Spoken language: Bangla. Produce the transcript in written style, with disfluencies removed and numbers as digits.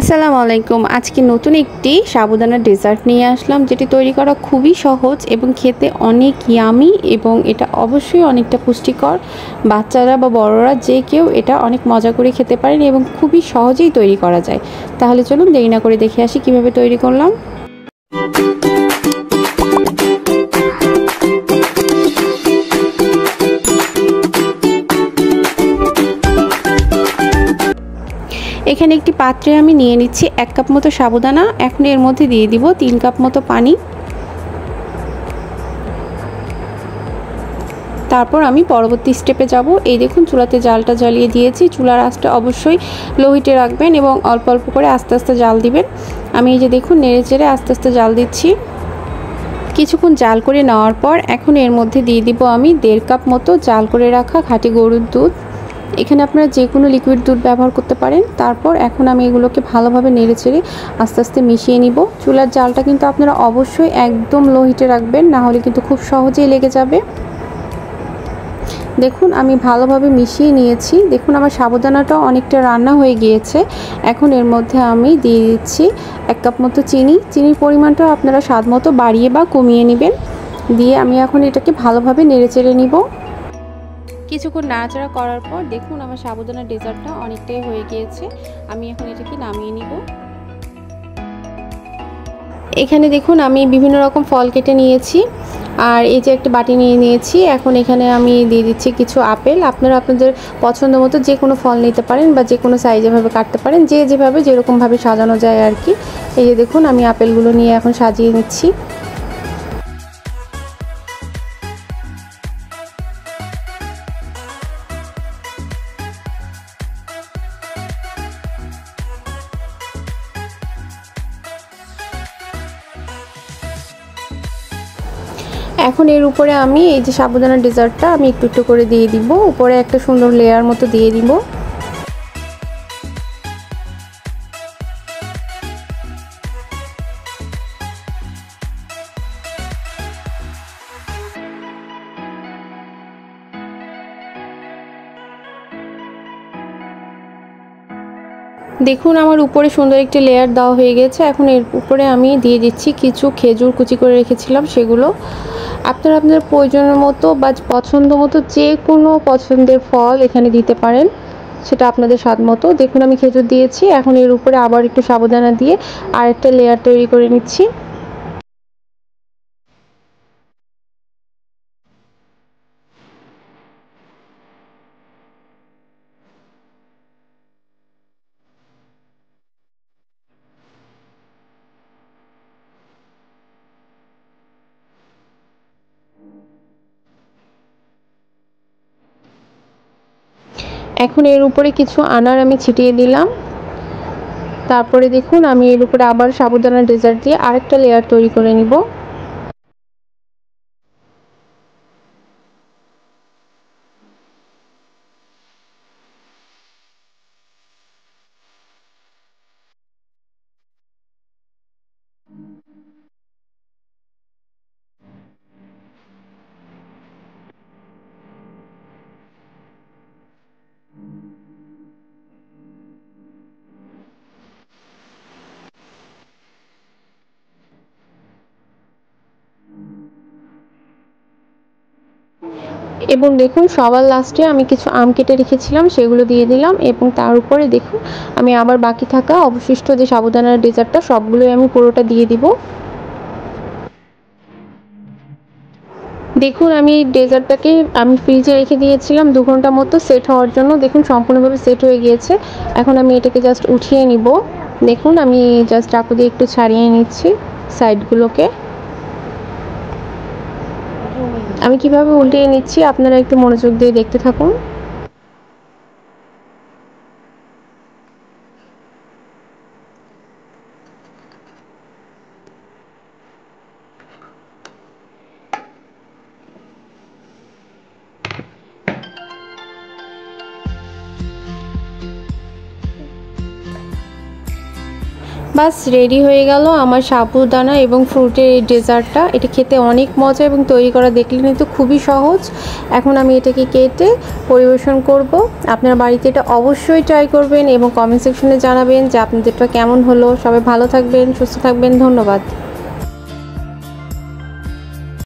আসসালামু আলাইকুম। আজকে নতুন একটি সাবুদানার ডেজার্ট নিয়ে আসলাম, যেটি তৈরি করা খুবই সহজ এবং খেতে অনেক ইয়ামি, এবং এটা অবশ্যই অনেকটা পুষ্টিকর। বাচ্চারা বা বড়রা যে কেউ এটা অনেক মজা করে খেতে পারেন এবং খুবই সহজেই তৈরি করা যায়। তাহলে চলুন দেরি না করে দেখে আসি কিভাবে তৈরি করলাম। এখানে একটি পাত্রে আমি নিয়ে নিচ্ছি 1 কাপ মতো সাবুদানা। এখন এর মধ্যে দিয়ে দিব 3 কাপ মতো পানি। তারপর আমি পরবর্তী স্টেপে যাব। এই দেখুন, চুলাতে জালটা জ্বালিয়ে দিয়েছি। চুলার আঁচটা অবশ্যই লো হিটে রাখবেন এবং অল্প অল্প করে আস্তে আস্তে জাল দিবেন। আমি এই যে দেখুন নেড়ে চেড়ে আস্তে আস্তে জাল দিচ্ছি। কিছুক্ষণ জাল করে নেওয়ার পর এখন এর মধ্যে দিয়ে দিব আমি 1.5 কাপ মতো জাল করে রাখা খাঁটি গরুর দুধ। এখানে আপনারা যে কোনো লিকুইড দুধ ব্যবহার করতে পারেন। তারপর এখন আমি এগুলোকে ভালোভাবে নেড়ে চেড়ে আস্তে আস্তে মিশিয়ে নিব। চুলার জালটা কিন্তু আপনারা অবশ্যই একদম লো হিটে রাখবেন, না হলে কিন্তু খুব সহজেই লেগে যাবে। দেখুন আমি ভালোভাবে মিশিয়ে নিয়েছি। দেখুন আমার সাবুদানাটাও অনেকটা রান্না হয়ে গিয়েছে। এখন এর মধ্যে আমি দিয়ে দিচ্ছি 1 কাপ মতো চিনি। চিনির পরিমাণটাও আপনারা স্বাদ মতো বাড়িয়ে বা কমিয়ে নেবেন। দিয়ে আমি এখন এটাকে ভালোভাবে নেড়েচেড়ে নিব। কিছুক্ষণ নাড়াচাড়া করার পর দেখুন আমার সাবুদানার ডেজার্টটা অনেকটাই হয়ে গিয়েছে। আমি এখন এটাকে নামিয়ে নিব। এখানে দেখুন আমি বিভিন্ন রকম ফল কেটে নিয়েছি, আর এই যে একটা বাটি নিয়ে নিয়েছি। এখন এখানে আমি দিয়ে দিচ্ছি কিছু আপেল। আপনারা আপনাদের পছন্দ মতো যে কোনো ফল নিতে পারেন বা যে কোনো সাইজেভাবে কাটতে পারেন, যে যেভাবে যেরকমভাবে সাজানো যায় আর কি। এই যে দেখুন আমি আপেলগুলো নিয়ে এখন সাজিয়ে নিচ্ছি। এখন এর উপরে আমি এই যে সাবুদানার ডেজার্টটা আমি একটু একটু করে দিয়ে দিব। উপরে একটা সুন্দর লেয়ার মতো দিয়ে দিব। দেখুন আমার উপরে সুন্দর একটি লেয়ার দেওয়া হয়ে গেছে। এখন এর উপরে আমি দিয়ে দিচ্ছি কিছু খেজুর কুচি করে রেখেছিলাম সেগুলো। আপনারা আপনাদের প্রয়োজনের মতো বা পছন্দ মতো যে কোনো পছন্দের ফল এখানে দিতে পারেন, সেটা আপনাদের স্বাদ মতো। দেখুন আমি খেজুর দিয়েছি। এখন এর উপরে আবার একটু সাবুদানা দিয়ে আরেকটা লেয়ার তৈরি করে নিচ্ছি। এখন এর উপরে কিছু আনার আমি ছিটিয়ে দিলাম। তারপরে দেখুন আমি এর উপরে আবার সাবুদানা ডেজার্ট দিয়ে আরেকটা লেয়ার তৈরি করে নিব। এবং দেখুন সবার লাস্টে আমি কিছু আম কেটে রেখেছিলাম সেগুলো দিয়ে দিলাম, এবং তার উপরে দেখুন আমি আবার বাকি থাকা অবশিষ্ট যে সাবুদানার ডেজার্টটা সবগুলোই আমি পুরোটা দিয়ে দিব। দেখুন আমি এই ডেজার্টটাকে আমি ফ্রিজে রেখে দিয়েছিলাম 2 ঘন্টা মতো সেট হওয়ার জন্য। দেখুন সম্পূর্ণভাবে সেট হয়ে গিয়েছে। এখন আমি এটাকে জাস্ট উঠিয়ে নিব। দেখুন আমি জাস্ট চাকু দিয়ে একটু ছাড়িয়ে নিচ্ছি সাইডগুলোকে। আমি কিভাবে উল্টিয়ে নিচ্ছি আপনারা একটু মনোযোগ দিয়ে দেখতে থাকুন। বাস রেডি হয়ে গেল আমার সাবুদানা এবং ফ্রুটের এই ডেজার্টটা। এটা খেতে অনেক মজা এবং তৈরি করা দেখলেন তো খুবই সহজ। এখন আমি এটাকে কেটে পরিবেশন করব। আপনারা বাড়িতে এটা অবশ্যই ট্রাই করবেন এবং কমেন্ট সেকশনে জানাবেন যে আপনাদেরটা কেমন হলো। সবাই ভালো থাকবেন, সুস্থ থাকবেন। ধন্যবাদ।